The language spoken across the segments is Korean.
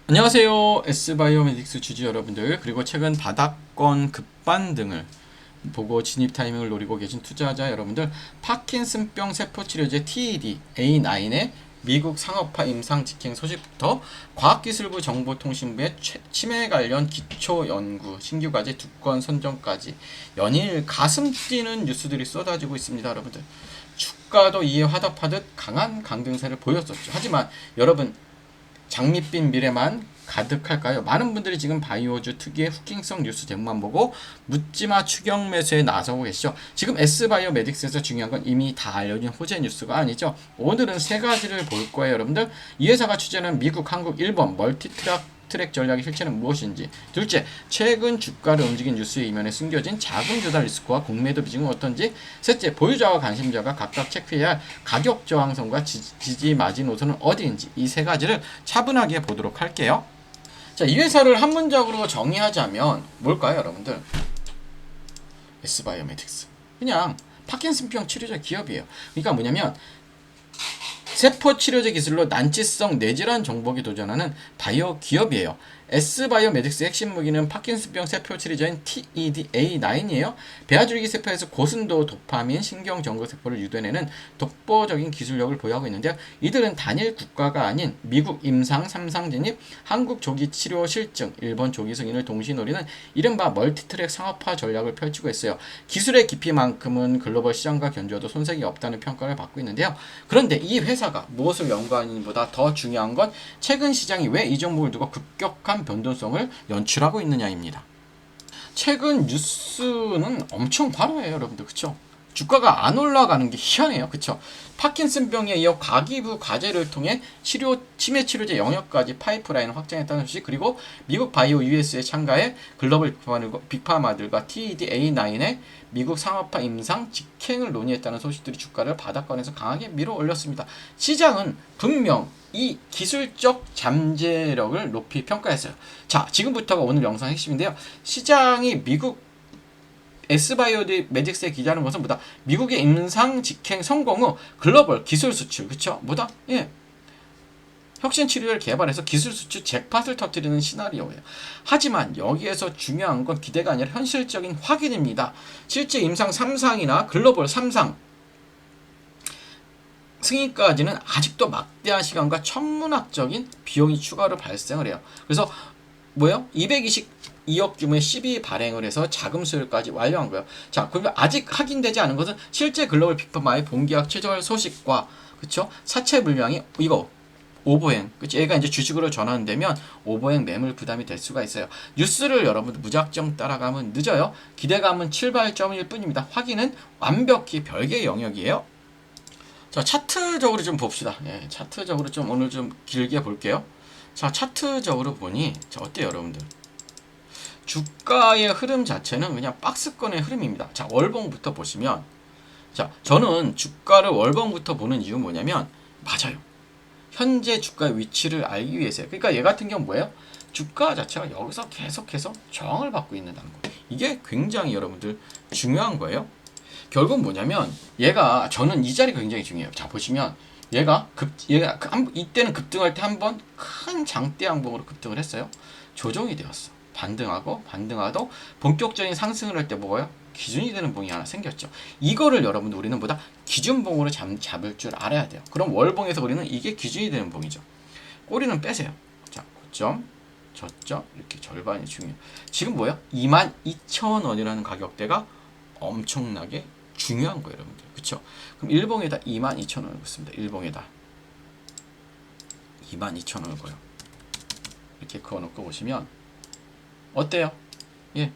안녕하세요. S바이오메딕스 주주 여러분들, 그리고 최근 바닥권 급반등을 보고 진입 타이밍을 노리고 계신 투자자 여러분들, 파킨슨병 세포치료제 TED A9의 미국 상업화 임상 직행 소식부터 과학기술부 정보통신부의 치매 관련 기초 연구 신규 과제 2건 선정까지 연일 가슴 뛰는 뉴스들이 쏟아지고 있습니다. 여러분들, 주가도 이에 화답하듯 강한 강등세를 보였었죠. 하지만 여러분, 장밋빛 미래만 가득할까요? 많은 분들이 지금 바이오주 특유의 후킹성 뉴스 제목만 보고 묻지마 추격 매수에 나서고 계시죠. 지금 S바이오메딕스에서 중요한 건 이미 다 알려진 호재 뉴스가 아니죠. 오늘은 세 가지를 볼 거예요, 여러분들. 이 회사가 취재하는 미국, 한국, 일본 트랙 전략의 실체는 무엇인지, 둘째, 최근 주가를 움직인 뉴스의 이면에 숨겨진 자금 조달 리스크와 공매도 비중은 어떤지, 셋째, 보유자와 관심자가 각각 체크해야 할 가격 저항선과 지지 마지노선은 어디인지, 이 세 가지를 차분하게 보도록 할게요. 자, 이 회사를 한 문장으로 정의하자면 뭘까요, 여러분들? S바이오메딕스. 그냥 파킨슨병 치료제 기업이에요. 그러니까 뭐냐면 세포 치료제 기술로 난치성 뇌질환 정복에 도전하는 바이오 기업이에요. S바이오메딕스의 핵심 무기는 파킨슨병 세포 치료제인 TEDA9이에요. 배아줄기 세포에서 고순도 도파민 신경 정거 세포를 유도해내는 독보적인 기술력을 보유하고 있는데요. 이들은 단일 국가가 아닌 미국 임상 3상 진입, 한국 조기 치료 실증, 일본 조기 승인을 동시에 노리는 이른바 멀티트랙 상업화 전략을 펼치고 있어요. 기술의 깊이만큼은 글로벌 시장과 견주어도 손색이 없다는 평가를 받고 있는데요. 그런데 이 회사가 무엇을 연구하는보다 더 중요한 건 최근 시장이 왜 이 종목을 두고 급격한 변동성을 연출하고 있느냐입니다. 최근 뉴스는 엄청 화려해요, 여러분들. 그쵸? 주가가 안 올라가는 게 희한해요. 그쵸? 파킨슨병에 이어 과기부 과제를 통해 치매 치료제 영역까지 파이프라인 확장했다는 소식, 그리고 미국 바이오 US에 참가해 글로벌 빅파마들과 TED-A9의 미국 상업화 임상 직행을 논의했다는 소식들이 주가를 바닥권에서 강하게 밀어 올렸습니다. 시장은 분명 이 기술적 잠재력을 높이 평가했어요. 자, 지금부터가 오늘 영상 핵심인데요. 시장이 미국 S바이오메딕스에 기대하는 것은 뭐다? 미국의 임상 직행 성공 후 글로벌 기술 수출, 그쵸? 뭐다? 예. 혁신 치료를 개발해서 기술 수출 잭팟을 터뜨리는 시나리오예요. 하지만 여기에서 중요한 건 기대가 아니라 현실적인 확인입니다. 실제 임상 3상이나 글로벌 3상 승인까지는 아직도 막대한 시간과 천문학적인 비용이 추가로 발생을 해요. 그래서 뭐요? 222억 규모의 CB 발행을 해서 자금 수혈까지 완료한 거예요. 자, 그러면 아직 확인되지 않은 것은 실제 글로벌 빅파마의 본계약 최저 소식과, 그쵸? 사채 물량이 이거 오버행, 그치? 얘가 이제 주식으로 전환되면 오버행 매물 부담이 될 수가 있어요. 뉴스를 여러분들 무작정 따라가면 늦어요. 기대감은 출발점일 뿐입니다. 확인은 완벽히 별개의 영역이에요. 자, 차트적으로 좀 봅시다. 예, 차트적으로 좀 오늘 좀 길게 볼게요. 자, 차트적으로 보니, 자, 어때요, 여러분들? 주가의 흐름 자체는 그냥 박스권의 흐름입니다. 자, 월봉부터 보시면, 자, 저는 주가를 월봉부터 보는 이유 뭐냐면, 맞아요. 현재 주가의 위치를 알기 위해서요. 그러니까 얘 같은 경우 뭐예요? 주가 자체가 여기서 계속해서 저항을 받고 있는다는 거예요. 이게 굉장히 여러분들 중요한 거예요. 결국 뭐냐면 얘가, 저는 이 자리가 굉장히 중요해요. 자, 보시면 얘가 이때는 급등할 때 한 번 큰 장대 양봉으로 급등을 했어요. 조정이 되었어. 반등하도 본격적인 상승을 할 때 뭐가요? 기준이 되는 봉이 하나 생겼죠. 이거를 여러분들 우리는 보다 기준봉으로 잡을 줄 알아야 돼요. 그럼 월봉에서 우리는 이게 기준이 되는 봉이죠. 꼬리는 빼세요. 자, 고점, 저점, 이렇게 절반이 중요해요. 지금 뭐예요? 22,000원이라는 가격대가 엄청나게 중요한 거예요, 여러분들. 그쵸? 그럼 일봉에다 22,000원을 긋습니다. 일봉에다 22,000원을 거요. 이렇게 그어놓고 보시면 어때요? 예,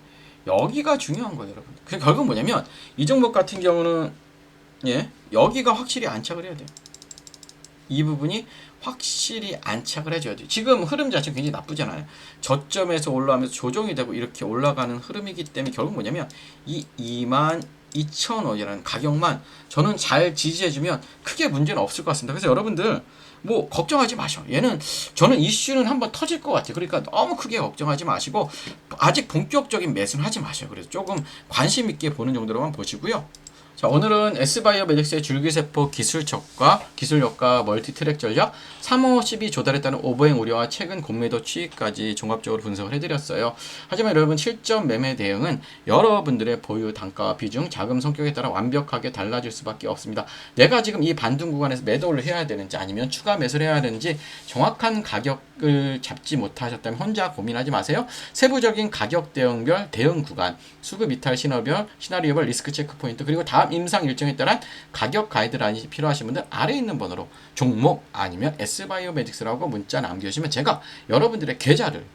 여기가 중요한 거예요, 여러분. 그 결국 뭐냐면 이 종목 같은 경우는, 예, 여기가 확실히 안착을 해야 돼요. 이 부분이 확실히 안착을 해줘야 돼요. 지금 흐름 자체는 굉장히 나쁘잖아요. 저점에서 올라가면서 조정이 되고 이렇게 올라가는 흐름이기 때문에 결국 뭐냐면 이 22,000원이라는 가격만 저는 잘 지지해주면 크게 문제는 없을 것 같습니다. 그래서 여러분들 뭐 걱정하지 마셔. 얘는, 저는 이슈는 한번 터질 것 같아요. 그러니까 너무 크게 걱정하지 마시고 아직 본격적인 매수는 하지 마셔요. 그래서 조금 관심 있게 보는 정도로만 보시고요. 자, 오늘은 S바이오메딕스의 줄기세포 기술력과 멀티트랙 전략, 3호 12 조달에 따른 오버행 우려와 최근 공매도 취입까지 종합적으로 분석을 해드렸어요. 하지만 여러분, 실전 매매 대응은 여러분들의 보유 단가와 비중, 자금 성격에 따라 완벽하게 달라질 수밖에 없습니다. 내가 지금 이 반등 구간에서 매도를 해야 되는지 아니면 추가 매수를 해야 되는지 정확한 가격을 잡지 못하셨다면 혼자 고민하지 마세요. 세부적인 가격 대응별, 대응 구간, 수급 이탈 신호별, 시나리오별 리스크 체크 포인트, 그리고 다음 임상 일정에 따른 가격 가이드라인이 필요하신 분들 아래에 있는 번호로 종목 아니면 S바이오메딕스라고 문자 남겨주시면 제가 여러분들의 계좌를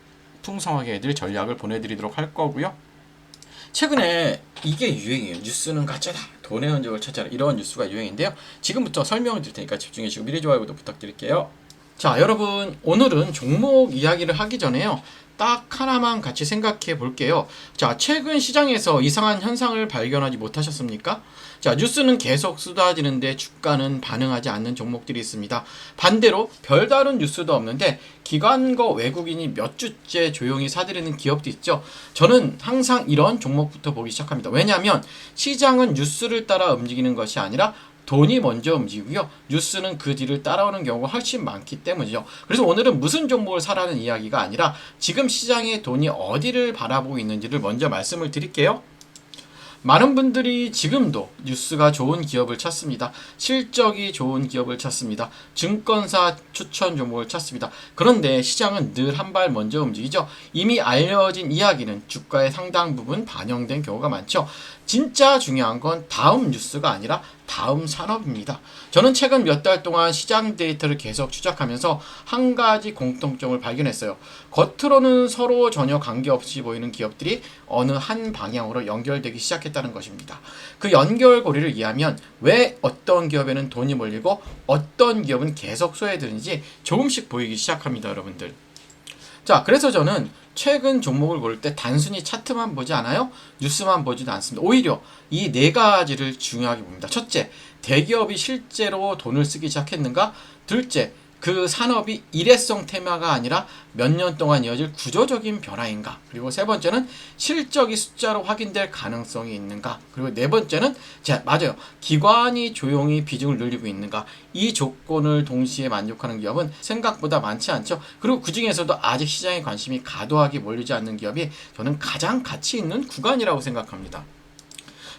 풍성하게 해드릴 전략을 보내드리도록 할 거고요. 최근에 이게 유행이에요. 뉴스는 가짜다, 돈의 흔적을 찾아라, 이런 뉴스가 유행인데요. 지금부터 설명을 드릴 테니까 집중해 주시고 미리 좋아요, 구독 부탁드릴게요. 자, 여러분, 오늘은 종목 이야기를 하기 전에요, 딱 하나만 같이 생각해 볼게요. 자, 최근 시장에서 이상한 현상을 발견하지 못하셨습니까? 자, 뉴스는 계속 쏟아지는데 주가는 반응하지 않는 종목들이 있습니다. 반대로 별다른 뉴스도 없는데 기관과 외국인이 몇 주째 조용히 사들이는 기업도 있죠. 저는 항상 이런 종목부터 보기 시작합니다. 왜냐하면 시장은 뉴스를 따라 움직이는 것이 아니라 돈이 먼저 움직이고요, 뉴스는 그 뒤를 따라오는 경우가 훨씬 많기 때문이죠. 그래서 오늘은 무슨 종목을 사라는 이야기가 아니라 지금 시장의 돈이 어디를 바라보고 있는지를 먼저 말씀을 드릴게요. 많은 분들이 지금도 뉴스가 좋은 기업을 찾습니다. 실적이 좋은 기업을 찾습니다. 증권사 추천 종목을 찾습니다. 그런데 시장은 늘 한 발 먼저 움직이죠. 이미 알려진 이야기는 주가의 상당 부분 반영된 경우가 많죠. 진짜 중요한 건 다음 뉴스가 아니라 다음 산업입니다. 저는 최근 몇 달 동안 시장 데이터를 계속 추적하면서 한 가지 공통점을 발견했어요. 겉으로는 서로 전혀 관계없이 보이는 기업들이 어느 한 방향으로 연결되기 시작했다는 것입니다. 그 연결고리를 이해하면 왜 어떤 기업에는 돈이 몰리고 어떤 기업은 계속 소외되는지 조금씩 보이기 시작합니다, 여러분들. 자, 그래서 저는 최근 종목을 고를 때 단순히 차트만 보지 않아요. 뉴스만 보지도 않습니다. 오히려 이 네 가지를 중요하게 봅니다. 첫째, 대기업이 실제로 돈을 쓰기 시작했는가? 둘째, 그 산업이 일회성 테마가 아니라 몇 년 동안 이어질 구조적인 변화인가? 그리고 세 번째는 실적이 숫자로 확인될 가능성이 있는가? 그리고 네 번째는 맞아요, 기관이 조용히 비중을 늘리고 있는가? 이 조건을 동시에 만족하는 기업은 생각보다 많지 않죠. 그리고 그 중에서도 아직 시장에 관심이 과도하게 몰리지 않는 기업이 저는 가장 가치 있는 구간이라고 생각합니다.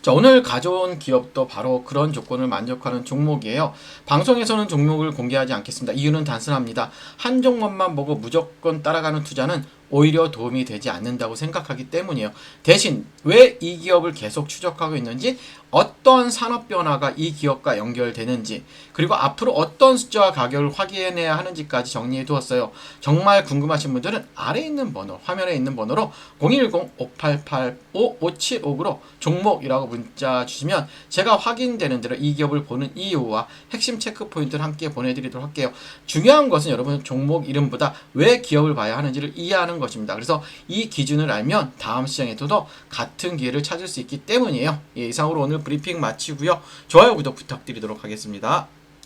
자, 오늘 가져온 기업도 바로 그런 조건을 만족하는 종목이에요. 방송에서는 종목을 공개하지 않겠습니다. 이유는 단순합니다. 한 종목만 보고 무조건 따라가는 투자는 오히려 도움이 되지 않는다고 생각하기 때문이에요. 대신 왜 이 기업을 계속 추적하고 있는지, 어떤 산업 변화가 이 기업과 연결되는지, 그리고 앞으로 어떤 숫자와 가격을 확인해야 하는지까지 정리해 두었어요. 정말 궁금하신 분들은 아래에 있는 번호, 화면에 있는 번호로 010-5885-5759로 종목이라고 문자 주시면 제가 확인되는 대로 이 기업을 보는 이유와 핵심 체크 포인트를 함께 보내드리도록 할게요. 중요한 것은 여러분, 종목 이름보다 왜 기업을 봐야 하는지를 이해하는 것입니다. 그래서 이 기준을 알면 다음 시장에서도 같은 기회를 찾을 수 있기 때문이에요. 예, 이상으로 오늘 브리핑 마치고요. 좋아요, 구독 부탁드리도록 하겠습니다.